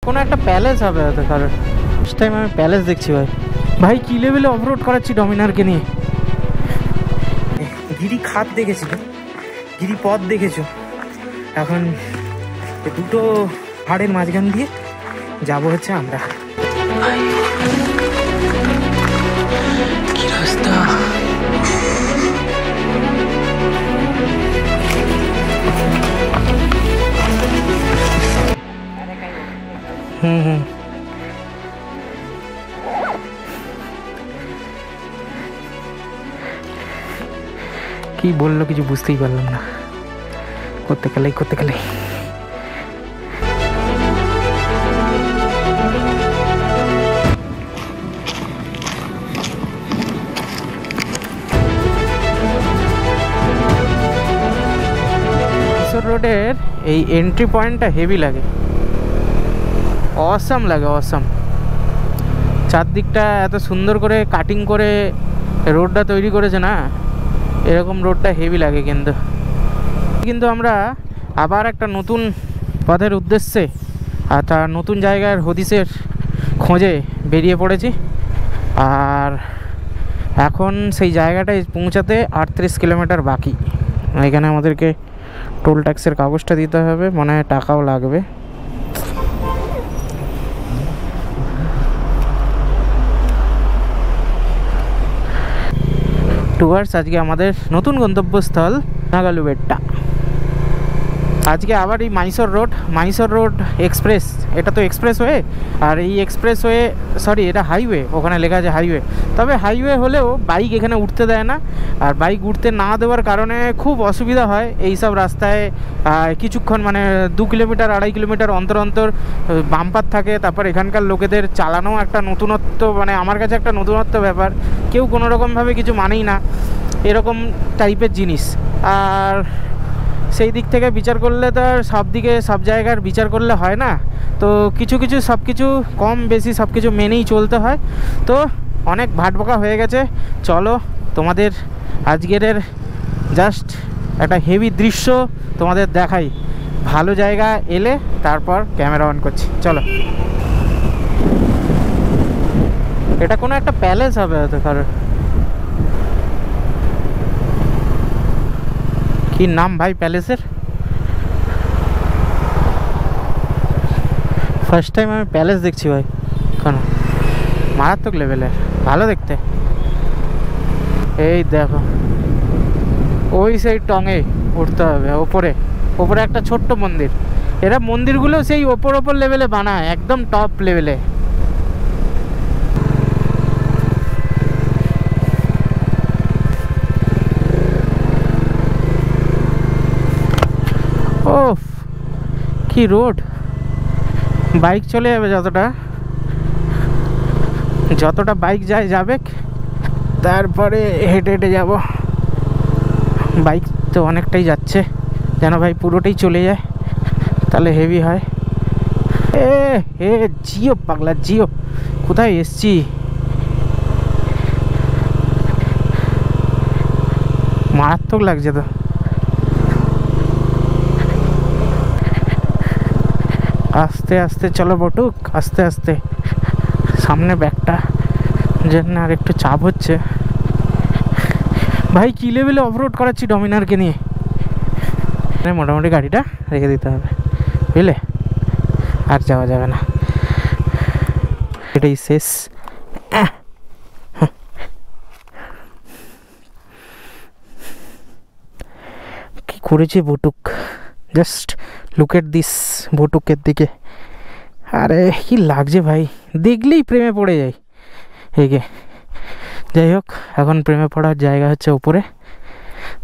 কোনো একটা প্যালেস হবে হয়তো কারণ ফার্স্ট টাইম আমি প্যালেস দেখছি ভাই। ভাই কি লেভেলে অফরোড করাচ্ছি ডমিনারকে নিয়ে। গিরি খাত দেখেছি, গিরি পথ দেখেছো, এখন দুটো পাহাড়ের মাঝখান দিয়ে যাব হচ্ছে আমরা। কি রাস্তা! হুম কি বললো কিছু বুঝতেই পারলাম না। করতে গেলেই রোডের এই এন্ট্রি পয়েন্টটা হেভি লাগে, অসাম লাগে, অসাম। চারদিকটা এত সুন্দর করে কাটিং করে রোডটা তৈরি করেছে না, এরকম রোডটা হেভি লাগে। কিন্তু আমরা আবার একটা নতুন পথের উদ্দেশ্যে আর তার নতুন জায়গার হদিসের খোঁজে বেরিয়ে পড়েছি। আর এখন সেই জায়গাটায় পৌঁছাতে 38 কিলোমিটার বাকি। এখানে আমাদেরকে টোল ট্যাক্সের কাগজটা দিতে হবে, মনে হয় টাকাও লাগবে। টুয়ার্স আজকে আমাদের নতুন গন্তব্যস্থল নাগালু বেট্টা। আজকে আবার এই মাইসোর রোড এক্সপ্রেস, এটা তো এক্সপ্রেসওয়ে, আর এই এক্সপ্রেসওয়ে সরি এটা হাইওয়ে, ওখানে লেখা আছে হাইওয়ে। তবে হাইওয়ে হলেও বাইক এখানে উঠতে দেয় না, আর বাইক উঠতে না দেওয়ার কারণে খুব অসুবিধা হয় এই সব রাস্তায়। কিছুক্ষণ মানে 2 কিলোমিটার 2.5 কিলোমিটার অন্তর বাম্পার থাকে। তারপর এখানকার লোকেদের চালানো একটা নতুনত্ব, মানে আমার কাছে একটা নতুনত্ব ব্যাপার। কেউ কোনোরকমভাবে কিছু মানেই না, এরকম টাইপের জিনিস। আর সেই দিক থেকে বিচার করলে তো আর সব জায়গার বিচার করলে হয় না, তো সব কিছু কম বেশি সব কিছু মেনেই চলতে হয়। তো অনেক ভাটবকা হয়ে গেছে, চলো তোমাদের আজকের জাস্ট একটা হেভি দৃশ্য তোমাদের দেখাই। ভালো জায়গা এলে তারপর ক্যামেরা অন করছি, চলো। এটা কোনো একটা প্যালেস হবে হয়তো কারণ। কি নাম ভাই প্যালেসের? ফার্স্ট টাইম আমি প্যালেস দেখছি ভাই, কেন মারাত্মক লেভেলের, ভালো দেখতে। এই দেখো ওই সেই টঙে উঠতে হবে, ওপরে একটা ছোট্ট মন্দির। এরা মন্দিরগুলো সেই ওপর লেভেলে বানায়, একদম টপ লেভেলে। ওফ কি রোড! বাইক চলে যাবে যতটা বাইক যাবে, তারপরে হেঁটে যাব। বাইক তো অনেকটাই যাচ্ছে, যেন ভাই পুরোটাই চলে যায়, তাহলে হেভি হয়। এ জিও পাগলা জিও, কোথায় এসছি? মারাত্মক লাগছে তো। আস্তে আস্তে চলো বটুক, আস্তে আস্তে। সামনে ব্যাগটা জন্য আর একটু চাপ হচ্ছে। ভাই কি লেভেলে অফরোড করাচ্ছি ডমিনারকে নিয়ে। মোটামুটি গাড়িটা রেখে দিতে হবে, বুঝলে, আর যাওয়া যাবে না, এটাই শেষ। কি করেছে Batuk, just look at this বটুকের দিকে। আরে কি লাগছে ভাই, দেখলেই প্রেমে পড়ে যাই একে। যাই হোক, এখন প্রেমে পড়ার জায়গা হচ্ছে উপরে,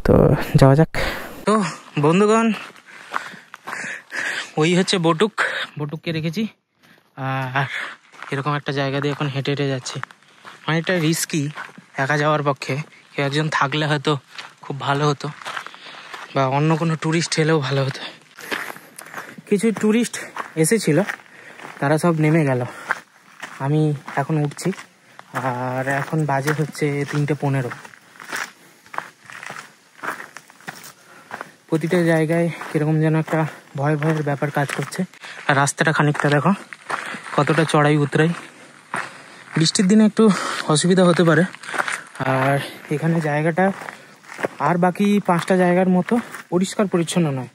তো যাওয়া যাক। তো বন্ধুগণ, ওই হচ্ছে বটুককে রেখেছি, আর এরকম একটা জায়গা দিয়ে এখন হেঁটে যাচ্ছি। অনেকটা রিস্কি একা যাওয়ার পক্ষে, কেউ একজন থাকলে হয়তো খুব ভালো হতো, বা অন্য কোনো ট্যুরিস্ট এলেও ভালো হতো। কিছু ট্যুরিস্ট এসেছিল, তারা সব নেমে গেল, আমি এখন উঠছি। আর এখন বাজে হচ্ছে 3:15। প্রতিটা জায়গায় কিরকম যেন একটা ভয়ের ব্যাপার কাজ করছে। আর রাস্তাটা খানিকটা দেখো, কতটা চড়াই উতরাই। বৃষ্টির দিনে একটু অসুবিধা হতে পারে। আর এখানে জায়গাটা আর বাকি 5টা জায়গার মতো পরিষ্কার পরিচ্ছন্ন নয়,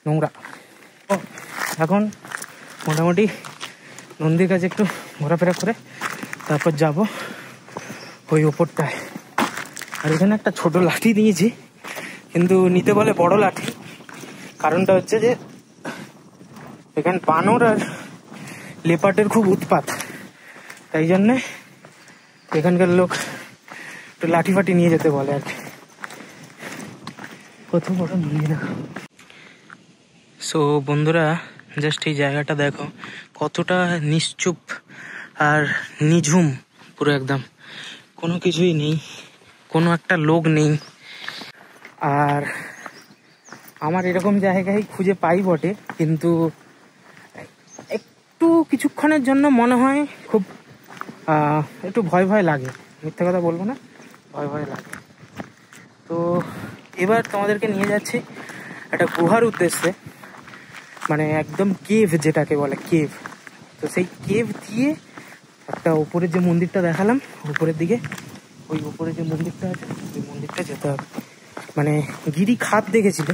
নোংরা। এখন মোটামুটি নন্দীর কাছে একটু ঘোরাফেরা করে তারপর যাব ওই ওপরটায়। আর এখানে একটা ছোট লাঠি দিয়েছি, কিন্তু নিতে বলে বড় লাঠি। কারণটা হচ্ছে যে এখানে বানর আর লেপার্ডের খুব উৎপাত, তাই জন্যে এখানকার লোক একটু লাঠি ফাটি নিয়ে যেতে বলে আর কি। কত বড় নদী দেখো। সো বন্ধুরা, জাস্ট এই জায়গাটা দেখো কতটা নিশ্চুপ আর নিঝুম, পুরো একদম কোনো কিছুই নেই, কোনো একটা লোক নেই। আর আমার এরকম জায়গায় খুঁজে পাই বটে, কিন্তু একটু কিছুক্ষণের জন্য মনে হয় খুব একটু ভয় ভয় লাগে, মিথ্যা কথা বলবো না, ভয় ভয় লাগে। তো এবার তোমাদেরকে নিয়ে যাচ্ছি একটা গুহার উদ্দেশ্যে, মানে একদম কেভ, যেটাকে বলে কেভ। তো সেই কেভ দিয়ে একটা উপরের যে মন্দিরটা দেখালাম, উপরের দিকে ওই উপরে যে মন্দিরটা আছে ওই মন্দিরটা যেতে হবে। মানে গিরি খাত দেখেছিলে,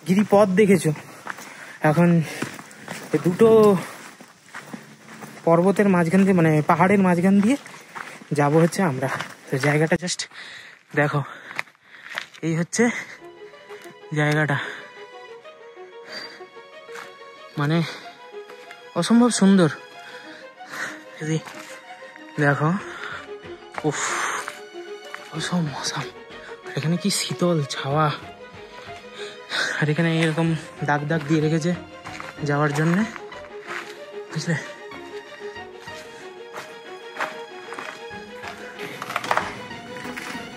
গিরিপথ দেখেছো, এখন এই দুটো পর্বতের মাঝখান দিয়ে, মানে পাহাড়ের মাঝখান দিয়ে যাব হচ্ছে আমরা। তো জায়গাটা জাস্ট দেখো, এই হচ্ছে জায়গাটা, মানে অসম্ভব সুন্দর। যদি দেখো, উফ, অসম্ভব। এখানে কি শীতল ছাওয়া, আর এখানে এরকম দাগ দাগ দিয়ে রেখেছে যাওয়ার জন্যে, বুঝলে।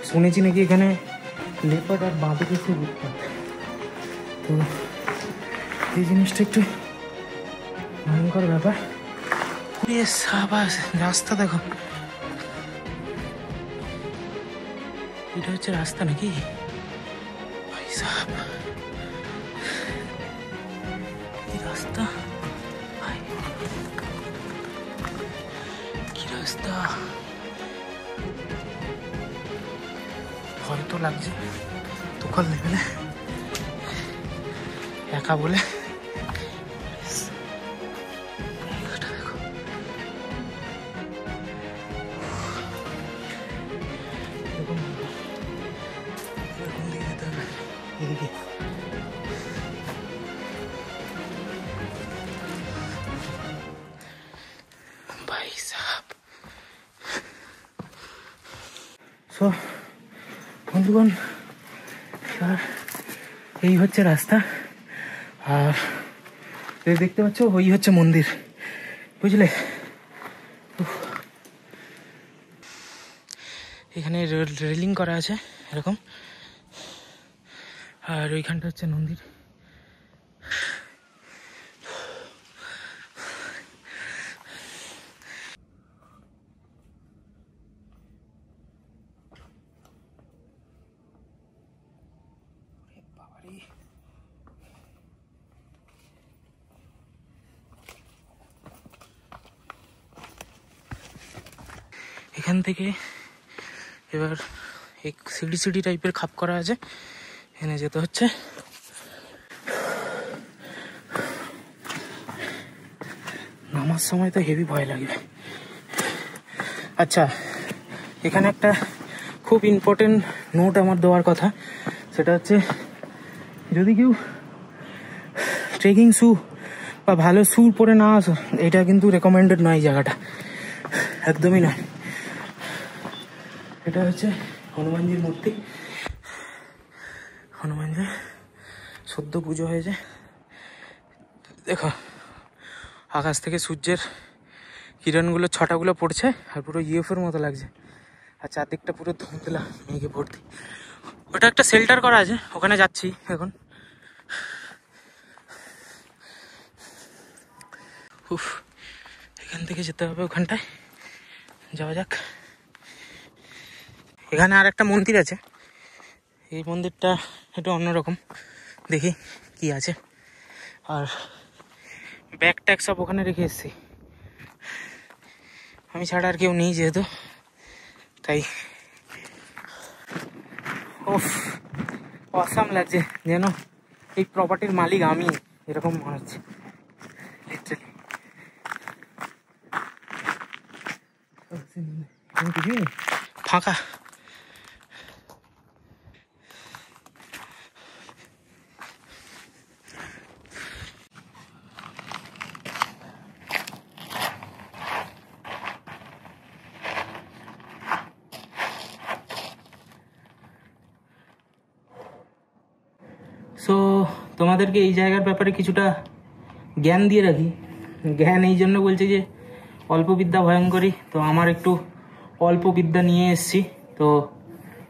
শুনেছি নাকি এখানে লেপার্ড আর বাঁদর খুব উৎপাত, তো এই জিনিসটা একটু ভয়ঙ্কর ব্যাপার। সাবাস, রাস্তা দেখো, এটা হচ্ছে রাস্তা নাকি ভাই সাহেব? এই রাস্তা, ভাই কি রাস্তা, ভয় তো লাগছে তোকাল লেভেলে, একা বলে। ভাই সাহেব, সো বন্ধুগণ, এই হচ্ছে রাস্তা, আর দেখতে পাচ্ছ ওই হচ্ছে মন্দির, বুঝলে। এখানে রেলিং করা আছে এরকম, আর ওইখানটা হচ্ছে মন্দির। এখান থেকে এবার এক সিডি সিডি টাইপের খাপ করা আছে, এখানে যেতে হচ্ছে। নামার সময় তো হেভি ভয় লাগবে। আচ্ছা, এখানে একটা খুব ইম্পর্টেন্ট নোট আমার দেওয়ার কথা, সেটা হচ্ছে যদি কেউ ট্রেকিং শ্যু বা ভালো শ্যু পরে না আসো, এটা কিন্তু রেকমেন্ডেড নয়, জায়গাটা একদমই নয়। এটা হচ্ছে হনুমানজির মূর্তি, হনুমানজির সদ্য পুজো হয়েছে। দেখো আকাশ থেকে সূর্যের কিরণগুলো, ছটাগুলো পড়ছে, আর পুরো ইউএফওর মতো লাগছে, আর চারদিকটা পুরো ধুঁধলা মেঘে ভর্তি। ওটা একটা শেল্টার করা আছে, ওখানে যাচ্ছি এখন। উফ, এখান থেকে যেতে হবে ওখানটায়, যাওয়া যাক। এখানে আর একটা মন্দির আছে, এই মন্দিরটা একটু অন্যরকম, দেখি কি আছে। আর ব্যাগ ট্যাগ সব ওখানে রেখে এসেছি, আমি ছাড়া আর কেউ নেই যেহেতু, তাই ওফ অসাম লাগছে, যেন এই প্রপার্টির মালিক আমি, এরকম মনে হচ্ছে লিটারালি। ফাঁকা। সো তোমাদেরকে এই জায়গার ব্যাপারে কিছুটা জ্ঞান দিয়ে রাখি। জ্ঞান এই জন্য বলছি যে অল্প বিদ্যা ভয়ঙ্করী, তো আমার একটু অল্প বিদ্যা নিয়ে এসছি, তো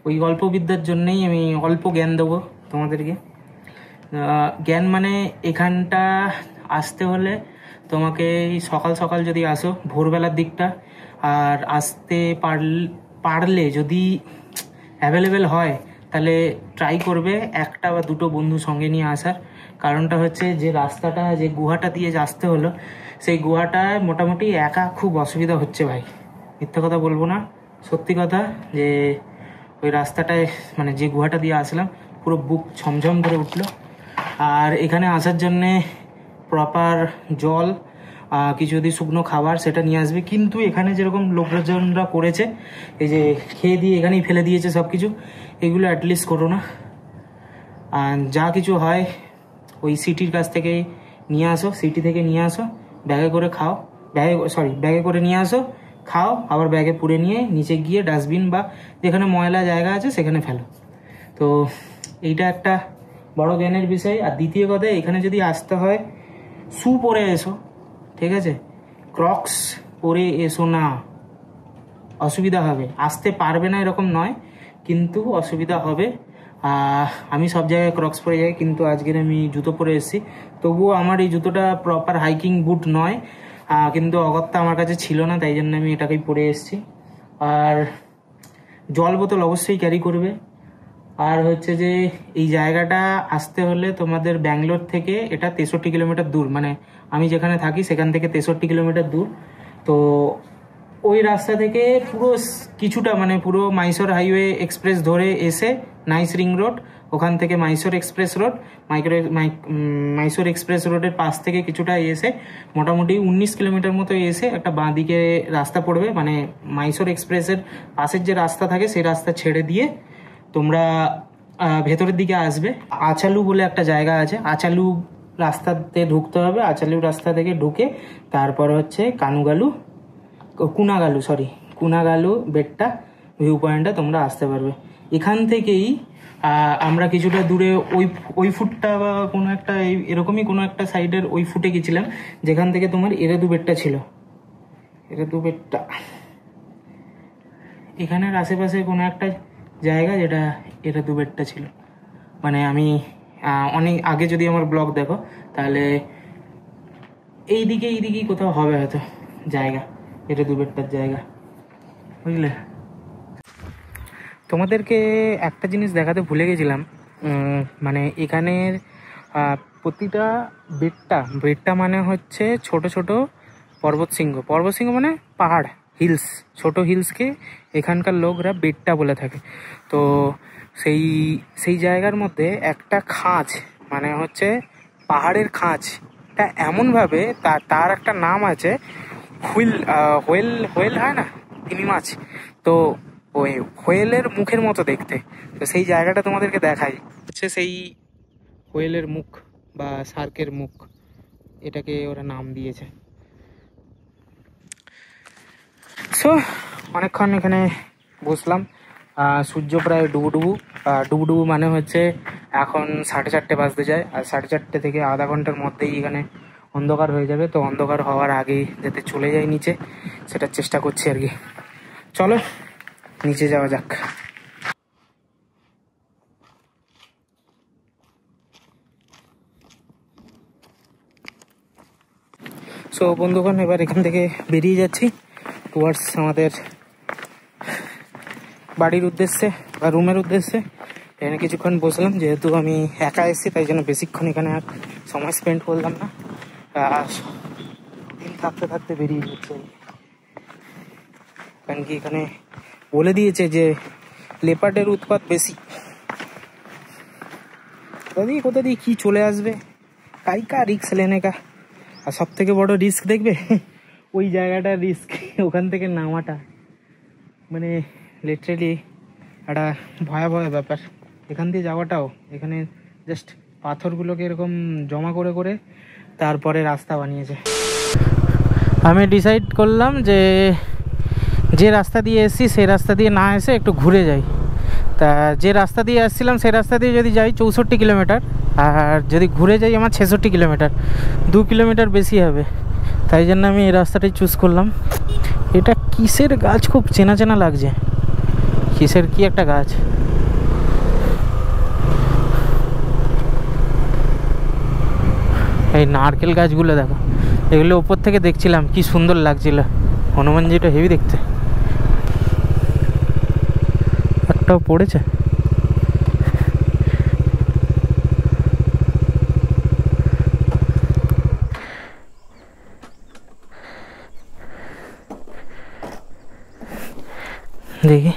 ওই অল্প বিদ্যার জন্যেই আমি অল্প জ্ঞান দেবো তোমাদেরকে। জ্ঞান মানে এখানটা আসতে হলে তোমাকে সকাল সকাল যদি আসো, ভোরবেলার দিকটা, আর আসতে পারলে যদি অ্যাভেলেবেল হয় তাহলে ট্রাই করবে একটা বা দুটো বন্ধু সঙ্গে নিয়ে আসার। কারণটা হচ্ছে যে রাস্তাটা, যে গুহাটা দিয়ে আসতে হলো, সেই গুহাটায় মোটামুটি একা খুব অসুবিধা হচ্ছে ভাই, মিথ্যে কথা বলবো না, সত্যি কথা। যে ওই রাস্তাটায় মানে যে গুহাটা দিয়ে আসলাম পুরো বুক ছমছম করে উঠলো। আর এখানে আসার জন্যে প্রপার জল, কিছু যদি শুকনো খাবার সেটা নিয়ে আসবে। কিন্তু এখানে যেরকম লোকজনরা করেছে, এই যে খেয়ে দিয়ে এখানেই ফেলে দিয়েছে সব কিছু, এগুলো অ্যাটলিস্ট করো না। আর যা কিছু হয় ওই সিটির কাছ থেকে নিয়ে আসো, সিটি থেকে নিয়ে আসো, ব্যাগে করে খাও, ব্যাগে করে নিয়ে আসো, খাও, আবার ব্যাগে পুরে নিয়ে নিচে গিয়ে ডাস্টবিন বা যেখানে ময়লা জায়গা আছে সেখানে ফেলো। তো এইটা একটা বড় জ্ঞানের বিষয়। আর দ্বিতীয় কথা, এখানে যদি আসতে হয় শু পরে এসো, ঠিক আছে? ক্রক্স পরে এসো না, অসুবিধা হবে। আসতে পারবে না এরকম নয়, কিন্তু অসুবিধা হবে। আমি সব জায়গায় ক্রক্স পরে যাই, কিন্তু আজকের আমি জুতো পরে এসেছি। তবুও আমার এই জুতোটা প্রপার হাইকিং বুট নয়, কিন্তু অগত্যা আমার কাছে ছিল না, তাই জন্য আমি এটাকেই পরে এসেছি। আর জল বোতল অবশ্যই ক্যারি করবে। আর হচ্ছে যে এই জায়গাটা আসতে হলে তোমাদের ব্যাঙ্গালোর থেকে এটা 63 কিলোমিটার দূর, মানে আমি যেখানে থাকি সেখান থেকে 63 কিলোমিটার দূর। তো ওই রাস্তা থেকে পুরো কিছুটা, মানে পুরো মাইসোর হাইওয়ে এক্সপ্রেস ধরে এসে নাইস রিং রোড, ওখান থেকে Mysore express road, Mysore express রোডের পাশ থেকে কিছুটা এসে মোটামুটি 19 কিলোমিটার মতো এসে একটা বাঁ দিকে রাস্তা পড়বে। মানে মাইসোর এক্সপ্রেসের পাশের যে রাস্তা থাকে সেই রাস্তা ছেড়ে দিয়ে তোমরা ভেতরের দিকে আসবে। আচালু বলে একটা জায়গা আছে, আচালু রাস্তাতে ঢুকতে হবে। আচালু রাস্তা থেকে ঢুকে তারপর হচ্ছে কুনাগালু বেট্টা ভিউ পয়েন্টে তোমরা আসতে পারবে। এখান থেকেই আমরা কিছুটা দূরে ওই ফুটটা বা কোনো একটা এরকমই কোনো একটা সাইডের ওই ফুটে গেছিলাম, যেখান থেকে তোমার এরেদু বেট্টা ছিল। এরেদু বেট্টা এখানের আশেপাশে কোনো একটা জায়গা যেটা এরেদু বেট্টা ছিল। মানে আমি অনেক আগে যদি আমার ব্লগ দেখো তাহলে এইদিকেই কোথাও হবে হয়তো জায়গা, এরেদু বেট্টার জায়গা, বুঝলে? তোমাদেরকে একটা জিনিস দেখাতে ভুলে গেছিলাম, মানে এখানের প্রতিটা বেট্টা মানে হচ্ছে ছোট ছোট পর্বতশৃঙ্গ মানে পাহাড়, হিলস, ছোট হিলসকে এখানকার লোকরা বেট্টা বলে থাকে। তো সেই জায়গার মধ্যে একটা খাঁজ, মানে হচ্ছে পাহাড়ের খাঁজটা এমনভাবে তার একটা নাম আছে, হোয়েল হয় না, তিমি মাছ, তো ওই হোয়েলের মুখের মতো দেখতে। তো সেই জায়গাটা তোমাদেরকে দেখাই, হচ্ছে সেই হোয়েলের মুখ বা শার্কের মুখ, এটাকে ওরা নাম দিয়েছে। সো অনেকক্ষণ এখানে বসলাম, সূর্য প্রায় ডুবুডুবু মানে হচ্ছে এখন 4:30 বাজতে যায়, আর 4:30 থেকে আধা ঘন্টার মধ্যেই এখানে অন্ধকার হয়ে যাবে। তো অন্ধকার হওয়ার আগেই যাতে চলে যায় নিচে, সেটার চেষ্টা করছি আর কি। চলো নিচে যাওয়া যাক। সো বন্ধুগণ, এবার এখান থেকে বেরিয়ে যাচ্ছি টুয়ার্ডস আমাদের বাড়ির উদ্দেশ্যে বা রুমের উদ্দেশ্যে। এখানে কিছুক্ষণ বসলাম, যেহেতু আমি একা এসেছি তাই জন্য বেশিক্ষণ এখানে আর সময় স্পেন্ড করলাম না। থাকতে থাকতে বেরিয়ে যাচ্ছে, কারণ কি এখানে বলে দিয়েছে যে লেপার্ডের উৎপাত বেশি। কোথা দিয়ে কি চলে আসবে, কাইকা রিস্ক লেনে কা। আর সব থেকে বড় রিস্ক দেখবে ওই জায়গাটা রিস্ক, ওখান থেকে নামাটা মানে লিটারেলি একটা ভয়াবহ ব্যাপার। এখান দিয়ে যাওয়াটাও, এখানে জাস্ট পাথরগুলোকে এরকম জমা করে করে তারপরে রাস্তা বানিয়েছে। আমি ডিসাইড করলাম যে যে রাস্তা দিয়ে এসেছি সেই রাস্তা দিয়ে না এসে একটু ঘুরে যাই। তা যে রাস্তা দিয়ে আসছিলাম সেই রাস্তা দিয়ে যদি যাই 64 কিলোমিটার, আর যদি ঘুরে যাই আমার 66 কিলোমিটার, 2 কিলোমিটার বেশি হবে। তাই জন্য আমি এই রাস্তাটাই চুজ করলাম। এটা কিসের গাছ খুব চেনা চেনা লাগছে, কিসের কি একটা গাছ। এই নারকেল গাছগুলো দেখো, এগুলো উপর থেকে দেখছিলাম কি সুন্দর লাগছিল। হনুমানজিটা হেভি দেখতে। একটাও পড়েছে। দেখি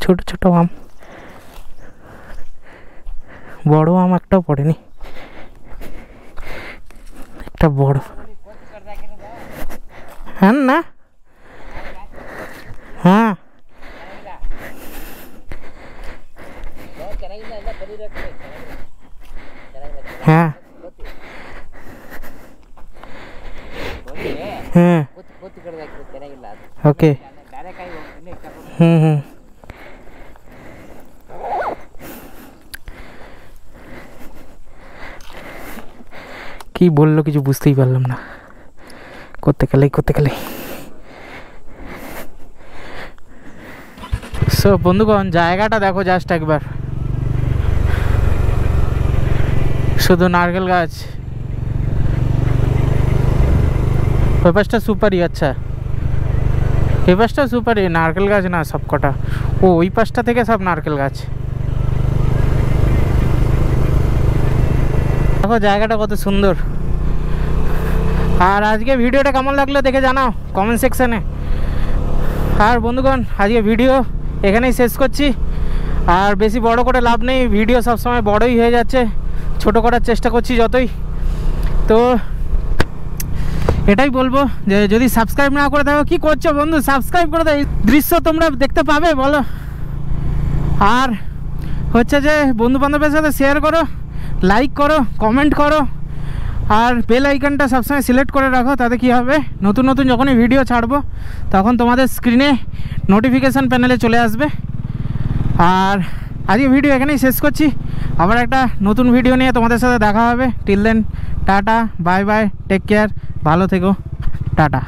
ছোট ছোট আম, বড় আম একটাও পড়েনি। একটা বড়, হ্যাঁ না, হ্যাঁ হ্যাঁ হ্যাঁ ওকে, হুম হুম। কি বললো কিছু বুঝতেই পারলাম না। করতে গেলে সো বন্ধুগণ, জায়গাটা দেখো জাস্ট একবার, শুধু নারকেল গাছ। ওই পাশটা সুপারি, আচ্ছা এই পাশটা সুপারি, নারকেল গাছ না সব কটা। ও ওই পাশটা থেকে সব নারকেল গাছ। দেখো জায়গাটা কত সুন্দর। আর আজকে ভিডিওটা কেমন লাগলো দেখে জানাও কমেন্ট সেকশানে। আর বন্ধুগণ, আজকে ভিডিও এখানেই শেষ করছি। আর বেশি বড় করে লাভ নেই, ভিডিও সবসময় বড়ই হয়ে যাচ্ছে, ছোট করার চেষ্টা করছি যতই। তো এটাই বলবো যে যদি সাবস্ক্রাইব না করে থাকো, কি করছো বন্ধু, সাবস্ক্রাইব করে দাও, এই দৃশ্য তোমরা দেখতে পাবে বলো। আর হচ্ছে যে বন্ধু বান্ধবের সাথে শেয়ার করো, লাইক করো, কমেন্ট করো, আর বেল আইকনটা সবসময় সিলেক্ট করে রাখো। তাতে কি হবে, নতুন নতুন যখনই ভিডিও ছাড়বো তখন তোমাদের স্ক্রিনে নোটিফিকেশান প্যানেলে চলে আসবে। আর আজকে ভিডিও এখানেই শেষ করছি। আবার একটা নতুন ভিডিও নিয়ে তোমাদের সাথে দেখা হবে। Till then tata, bye bye, take care, ভালো থেকো, টাটা।